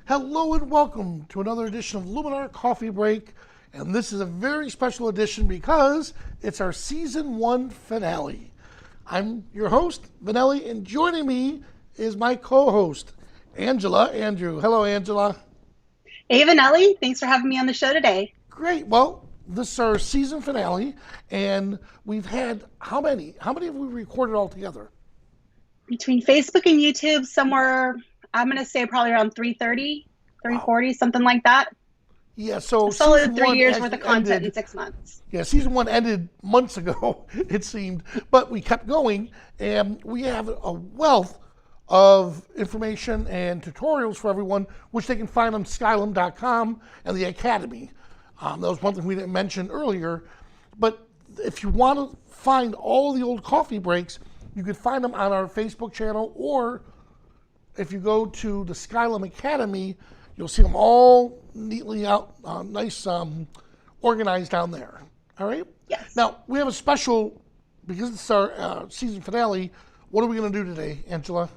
Hello and welcome to another edition of Luminar Coffee Break. And this is a very special edition because it's our Season 1 finale. I'm your host, Vanelli, and joining me is my co-host, Andrew. Hello, Angela. Hey, Vanelli. Thanks for having me on the show today. Great. Well, this is our season finale, and we've had how many? How many have we recorded altogether? Between Facebook and YouTube, somewhere, I'm going to say probably around 330, 340, something like that. Yeah, so a solid season 3 years one worth of content ended, in 6 months. Yeah, season 1 ended months ago, it seemed, but we kept going, and we have a wealth of information and tutorials for everyone, which they can find on skylum.com and the Academy. That was one thing we didn't mention earlier, but if you want to find all the old coffee breaks, you can find them on our Facebook channel, or if you go to the Skylum Academy, you'll see them all neatly out, nice, organized down there. All right? Yes. Now, we have a special, because it's our season finale, what are we going to do today, Angela?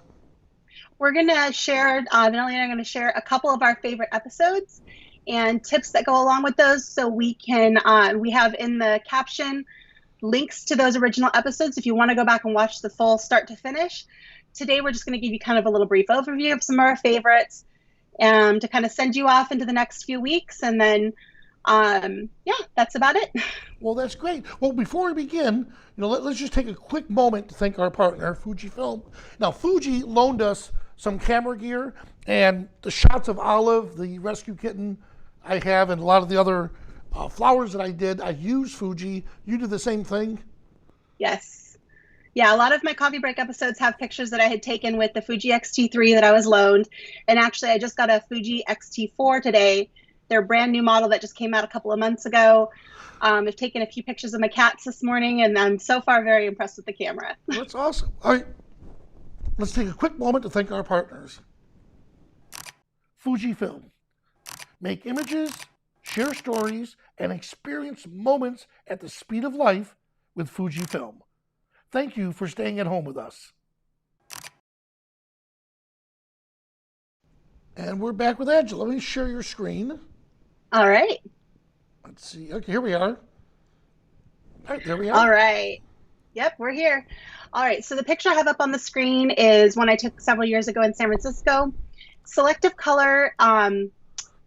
We're going to share, Vanelli and I are going to share a couple of our favorite episodes and tips that go along with those, so we can, we have in the caption links to those original episodes if you want to go back and watch the full start to finish. Today, we're just going to give you kind of a little brief overview of some of our favorites, to kind of send you off into the next few weeks, and then yeah, that's about it. Well, that's great. Well, before we begin, let's just take a quick moment to thank our partner, Fujifilm. Now, Fuji loaned us some camera gear, and the shots of Olive, the rescue kitten I have, and a lot of the other flowers that I did, I used Fuji. You did the same thing? Yes. Yeah, a lot of my coffee break episodes have pictures that I had taken with the Fuji X-T3 that I was loaned. And actually, I just got a Fuji X-T4 today. Their brand new model that just came out a couple of months ago. I've taken a few pictures of my cats this morning, and I'm so far very impressed with the camera. That's awesome. All right, let's take a quick moment to thank our partners. Fujifilm. Make images, share stories, and experience moments at the speed of life with Fujifilm. Thank you for staying at home with us. And we're back with Angela. Let me share your screen. All right. Let's see. Okay, here we are. All right, there we are. All right. Yep, we're here. All right, so the picture I have up on the screen is one I took several years ago in San Francisco. Selective color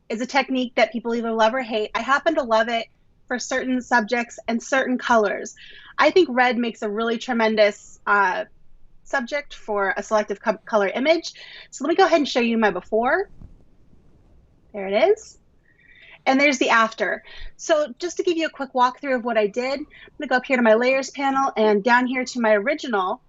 is a technique that people either love or hate. I happen to love it for certain subjects and certain colors. I think red makes a really tremendous subject for a selective color image. So let me go ahead and show you my before. There it is. And there's the after. So just to give you a quick walkthrough of what I did, I'm gonna go up here to my layers panel and down here to my original.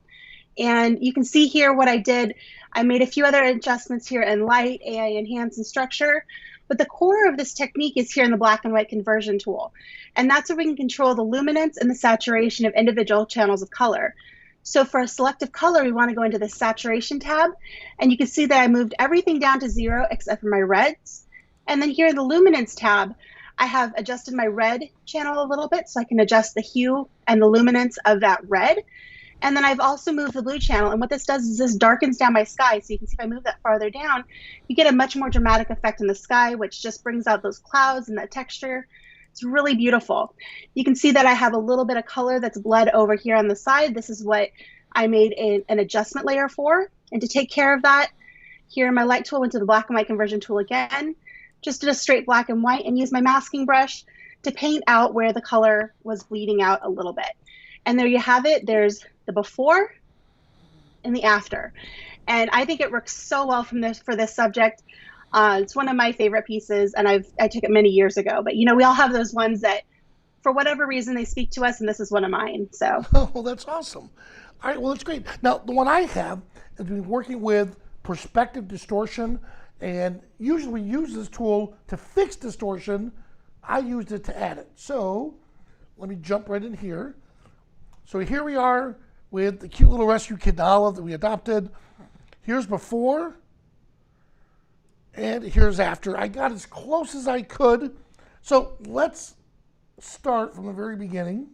And you can see here what I did. I made a few other adjustments here in light, AI enhance, and structure. But the core of this technique is here in the black and white conversion tool. And that's where we can control the luminance and the saturation of individual channels of color. So for a selective color, we want to go into the saturation tab. And you can see that I moved everything down to 0 except for my reds. And then here in the luminance tab, I have adjusted my red channel a little bit so I can adjust the hue and the luminance of that red. And then I've also moved the blue channel. And what this does is this darkens down my sky. So you can see if I move that farther down, you get a much more dramatic effect in the sky, which just brings out those clouds and that texture. It's really beautiful. You can see that I have a little bit of color that's bled over here on the side. This is what I made an adjustment layer for. And to take care of that, here in my light tool, went to the black and white conversion tool again, just did a straight black and white and used my masking brush to paint out where the color was bleeding out a little bit. And there you have it. There's the before and the after. And I think it works so well for this subject. It's one of my favorite pieces, and I took it many years ago. But we all have those ones that, for whatever reason, they speak to us, and this is one of mine. So. Oh, well, that's awesome. All right, well, that's great. Now, the one I have has been working with perspective distortion, and usually we use this tool to fix distortion. I used it to add it. So let me jump right in here. So here we are with the cute little rescue kitten Olive that we adopted. Here's before, and here's after. I got as close as I could. So let's start from the very beginning.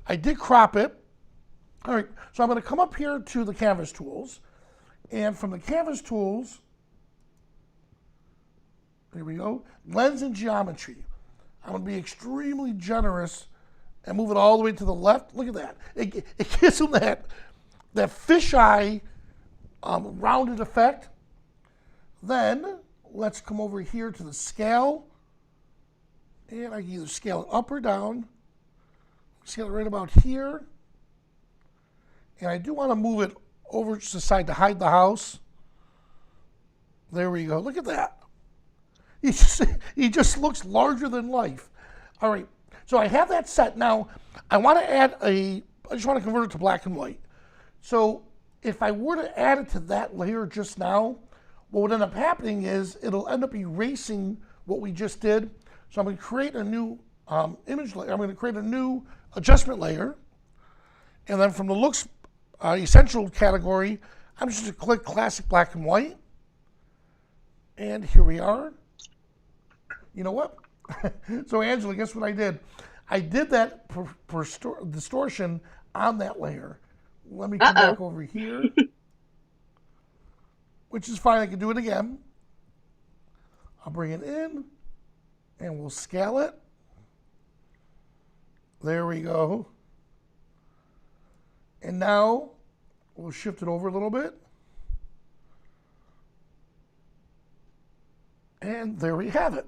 I did crop it. All right, so I'm going to come up here to the canvas tools. And from the canvas tools, Here we go. Lens and geometry. I'm going to be extremely generous and move it all the way to the left. Look at that. It gives them that fisheye rounded effect. Then let's come over here to the scale. And I can either scale it up or down. Scale it right about here. And I do want to move it over to the side to hide the house. There we go. Look at that. He just looks larger than life. All right. So I have that set. Now, I want to add I just want to convert it to black and white. So if I were to add it to that layer just now, what would end up happening is it'll end up erasing what we just did. So I'm going to create a new image layer. I'm going to create a new adjustment layer. And then from the looks essential category, I'm just going to click classic black and white. And here we are. You know what? So Angela, guess what I did? I did that distortion on that layer. Let me come back over here. Which is fine. I can do it again. I'll bring it in. And we'll scale it. There we go. And now we'll shift it over a little bit. And there we have it.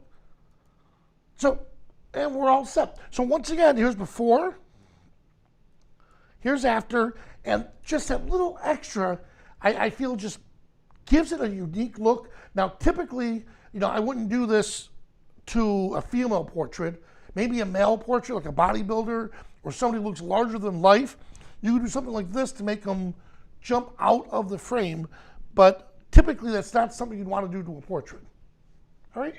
So, and we're all set. So once again, here's before, here's after, and just that little extra, I feel just gives it a unique look. Now, typically, I wouldn't do this to a female portrait, maybe a male portrait, like a bodybuilder, or somebody who looks larger than life. You could do something like this to make them jump out of the frame, but typically that's not something you'd want to do to a portrait. All right?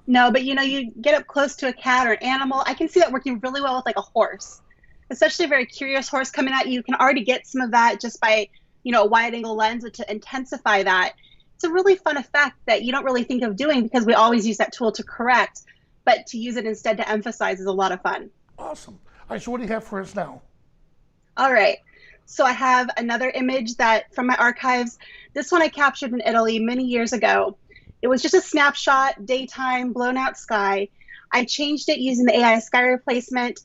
No, but you get up close to a cat or an animal. I can see that working really well with like a horse, especially a very curious horse coming at you. You can already get some of that just by, a wide angle lens to intensify that. It's a really fun effect that you don't really think of doing because we always use that tool to correct, but to use it instead to emphasize is a lot of fun. Awesome. All right, so what do you have for us now? All right. So I have another image that from my archives. This one I captured in Italy many years ago. It was just a snapshot, daytime, blown out sky. I changed it using the AI sky replacement,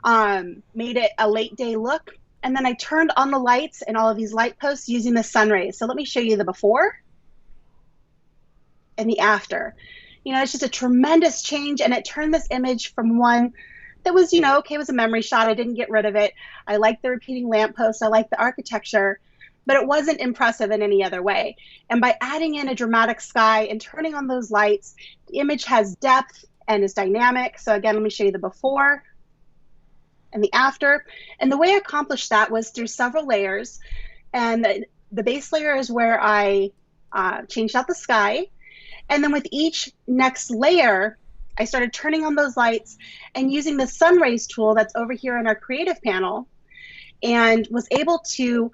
made it a late day look. And then I turned on the lights and all of these light posts using the sun rays. So let me show you the before and the after. It's just a tremendous change. And it turned this image from one that was, okay, it was a memory shot. I didn't get rid of it. I liked the repeating lampposts. I liked the architecture, but it wasn't impressive in any other way. And by adding in a dramatic sky and turning on those lights, the image has depth and is dynamic. So again, let me show you the before and the after. And the way I accomplished that was through several layers. And the base layer is where I changed out the sky. And then with each next layer, I started turning on those lights and using the sun rays tool that's over here in our creative panel, and was able to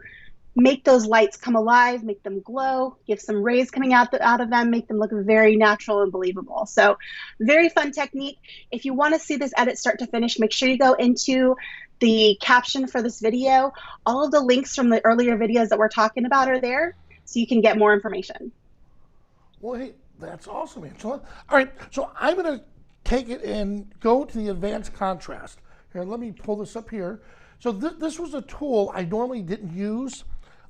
make those lights come alive, make them glow, give some rays coming out of them, make them look very natural and believable. So very fun technique. If you want to see this edit start to finish, make sure you go into the caption for this video. All of the links from the earlier videos that we're talking about are there, so you can get more information. Well, hey, that's awesome, Angela. All right, so I'm going to take it and go to the advanced contrast. Here, let me pull this up here. So this was a tool I normally didn't use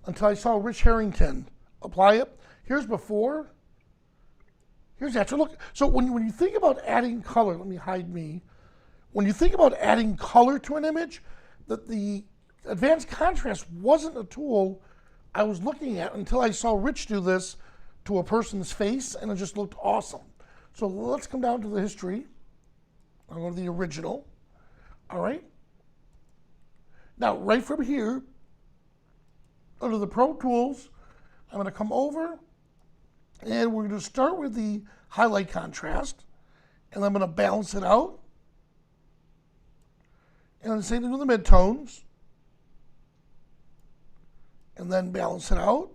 until I saw Rich Harrington apply it. Here's before. Here's after. Look, so when you think about adding color, let me hide me. When you think about adding color to an image, the advanced contrast wasn't a tool I was looking at until I saw Rich do this to a person's face, and it just looked awesome. So let's come down to the history. I'll go to the original. All right. Now, right from here, under the Pro Tools, I'm going to come over, and we're going to start with the highlight contrast, and I'm going to balance it out. And the same thing with the midtones, and then balance it out.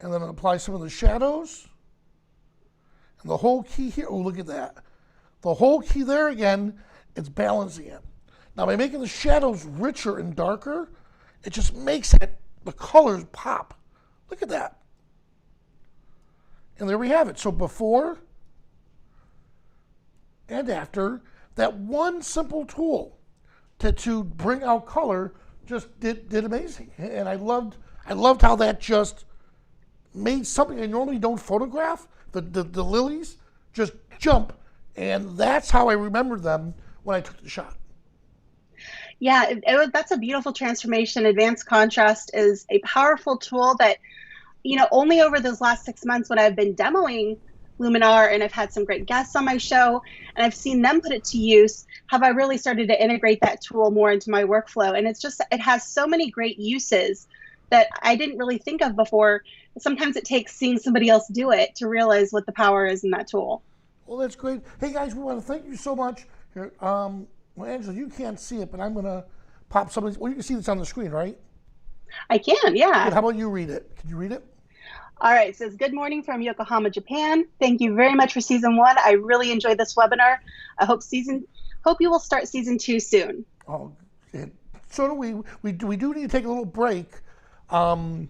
And then apply some of the shadows. And the whole key here, oh, look at that. The whole key there again, it's balancing it. Now, by making the shadows richer and darker, it just makes the colors pop. Look at that. And there we have it. So before and after, that one simple tool to bring out color just did amazing. And I loved how that just made something I normally don't photograph, the lilies, just jump. And that's how I remembered them when I took the shot. Yeah, that's a beautiful transformation. Advanced contrast is a powerful tool that, only over those last 6 months when I've been demoing Luminar and I've had some great guests on my show and I've seen them put it to use, have I really started to integrate that tool more into my workflow. And it has so many great uses that I didn't really think of before. Sometimes it takes seeing somebody else do it to realize what the power is in that tool. Well, that's great. Hey guys, we want to thank you so much. Here, well, Angela, you can't see it, but I'm gonna pop something. Well, you can see this on the screen, right? I can, yeah. Good. How about you read it? Can you read it? All right, it says, good morning from Yokohama, Japan. Thank you very much for season 1. I really enjoyed this webinar. I hope you will start season 2 soon. Oh, so do we. We do need to take a little break. So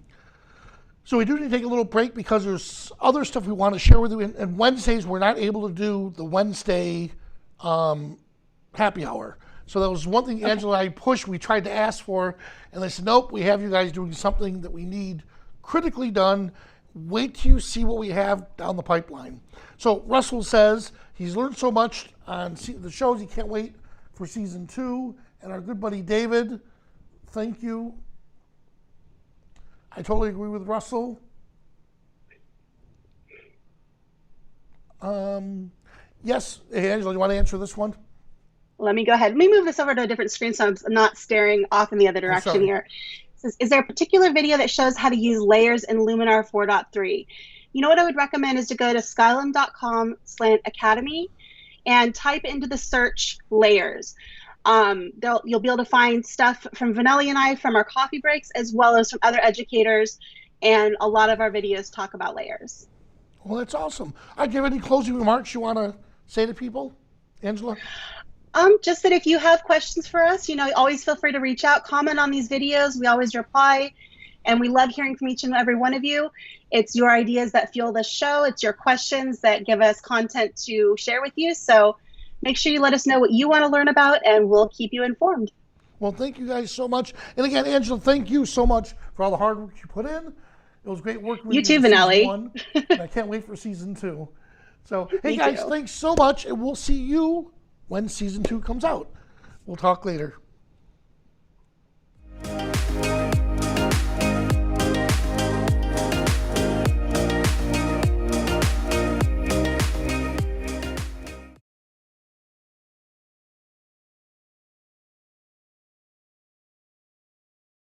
we do need to take a little break because there's other stuff we want to share with you. And Wednesdays, we're not able to do the Wednesday happy hour. So that was one thing Angela and I pushed. We tried to ask for, and they said, nope, we have you guys doing something that we need critically done. Wait till you see what we have down the pipeline. So Russell says he's learned so much on the shows, he can't wait for season 2. And our good buddy David, thank you. I totally agree with Russell. Yes, hey, Angela, you want to answer this one? Let me go ahead. Let me move this over to a different screen so I'm not staring off in the other direction here. It says, is there a particular video that shows how to use layers in Luminar 4.3? You know what I would recommend is to go to skylum.com/academy and type into the search layers. You'll be able to find stuff from Vanelli and I from our coffee breaks, as well as from other educators, and a lot of our videos talk about layers. Well, that's awesome. Do you have any closing remarks you want to say to people, Angela? Just that if you have questions for us, always feel free to reach out, comment on these videos. We always reply, and we love hearing from each and every one of you. It's your ideas that fuel this show. It's your questions that give us content to share with you. So make sure you let us know what you want to learn about, and we'll keep you informed. Well, thank you guys so much. And again, Angela, thank you so much for all the hard work you put in. It was great working with you. You too, Vanelli. And I can't wait for season 2. So, hey guys, thanks so much, and we'll see you when season 2 comes out. We'll talk later.